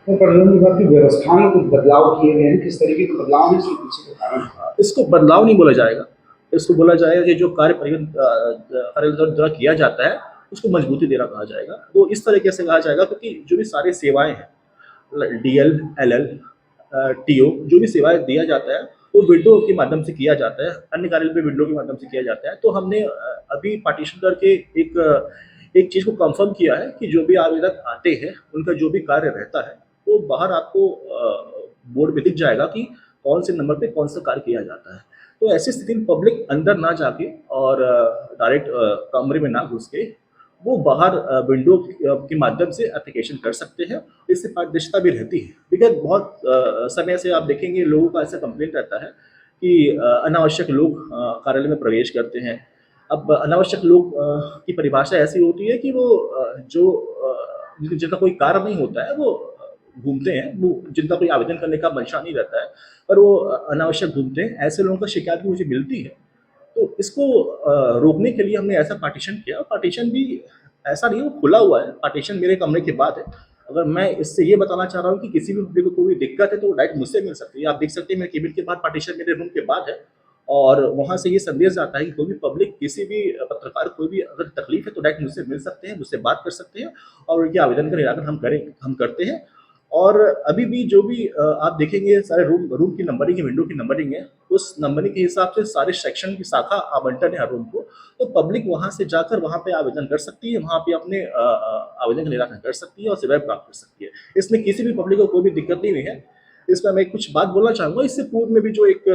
तो परिवहन विभाग की व्यवस्थाओं में कुछ बदलाव किए गए हैं, किस तरीके के बदलाव हैं, इसके पीछे का कारण? इसको बदलाव नहीं बोला जाएगा, इसको बोला जाएगा कि जो कार्य परिवहन द्वारा किया जाता है उसको मजबूती देना कहा जाएगा। वो इस तरीके से कहा जाएगा क्योंकि जो भी सारी सेवाएं हैं, डीएल, एलएल, टीओ, जो भी सेवाएं दिया जाता है वो विंडो के माध्यम से किया जाता है, अन्य कार्यालय पे विंडो के माध्यम से किया जाता है। तो हमने अभी पार्टीशन करके एक चीज़ को कंफर्म किया है कि जो भी आवेदक आते हैं उनका जो भी कार्य रहता है वो बाहर आपको बोर्ड में दिख जाएगा कि कौन से नंबर पे कौन सा कार्य किया जाता है। तो ऐसी स्थिति में पब्लिक अंदर ना जाके और डायरेक्ट कमरे में ना घुस के वो बाहर विंडो के माध्यम से एप्लीकेशन कर सकते हैं। इससे पारदर्शिता भी रहती है, बिकॉज बहुत समय से आप देखेंगे लोगों का ऐसा कंप्लेंट रहता है कि अनावश्यक लोग कार्यालय में प्रवेश करते हैं। अब अनावश्यक लोग की परिभाषा ऐसी होती है कि वो जिनका कोई कार्य नहीं होता है वो घूमते हैं, वो जिनका कोई आवेदन करने का मंशा नहीं रहता है पर वो अनावश्यक घूमते हैं। ऐसे लोगों का शिकायत भी मुझे मिलती है। तो इसको रोकने के लिए हमने ऐसा पार्टीशन किया। पार्टीशन भी ऐसा नहीं, वो खुला हुआ है, पार्टीशन मेरे कमरे के बाद है। अगर मैं इससे ये बताना चाह रहा हूँ कि किसी भी पब्लिक को कोई दिक्कत है तो वो डायरेक्ट मुझसे मिल सकती है। आप देख सकते हैं मेरे केबिन के बाद पार्टीशन मेरे रूम के बाद है और वहाँ से ये संदेश जाता है कि कोई भी पब्लिक, किसी भी पत्रकार, कोई भी अगर तकलीफ है तो डायरेक्ट मुझसे मिल सकते हैं, मुझसे बात कर सकते हैं और उनके आवेदन का निराकरण हम करते हैं। और अभी भी जो भी आप देखेंगे सारे रूम रूम की नंबरिंग है, विंडो की नंबरिंग है, उस नंबरिंग के हिसाब से सारे सेक्शन की शाखा आवंटन है हर रूम को। तो पब्लिक वहाँ से जाकर वहाँ पे आवेदन कर सकती है, वहाँ पे अपने आवेदन का निराकरण कर सकती है और सेवाएं प्राप्त कर सकती है। इसमें किसी भी पब्लिक को कोई भी दिक्कत नहीं हुई है। इसमें मैं कुछ बात बोलना चाहूँगा, इससे पूर्व में भी जो एक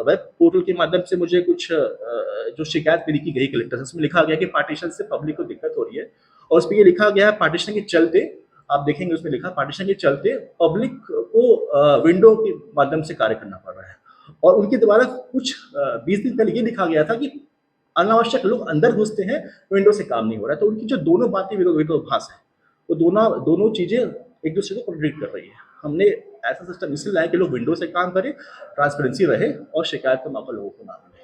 वेब पोर्टल के माध्यम से मुझे कुछ जो शिकायत मिली की गई कलेक्टर से, उसमें लिखा गया कि पार्टीशन से पब्लिक को दिक्कत हो रही है और उसमें ये लिखा गया है पार्टीशन के चलते, आप देखेंगे उसमें लिखा पार्टीशन के चलते पब्लिक को विंडो के माध्यम से कार्य करना पड़ रहा है। और उनके द्वारा कुछ 20 दिन पहले ये लिखा गया था कि अनावश्यक लोग अंदर घुसते हैं, विंडो से काम नहीं हो रहा है। तो उनकी जो दोनों बातें विरोधाभास है, वो दोनों चीजें एक दूसरे को कॉन्ट्रडिक्ट कर रही है। हमने ऐसा सिस्टम इसलिए लाया कि लोग विंडो से काम करें, ट्रांसपेरेंसी रहे और शिकायत का मौका लोगों को ना मिले।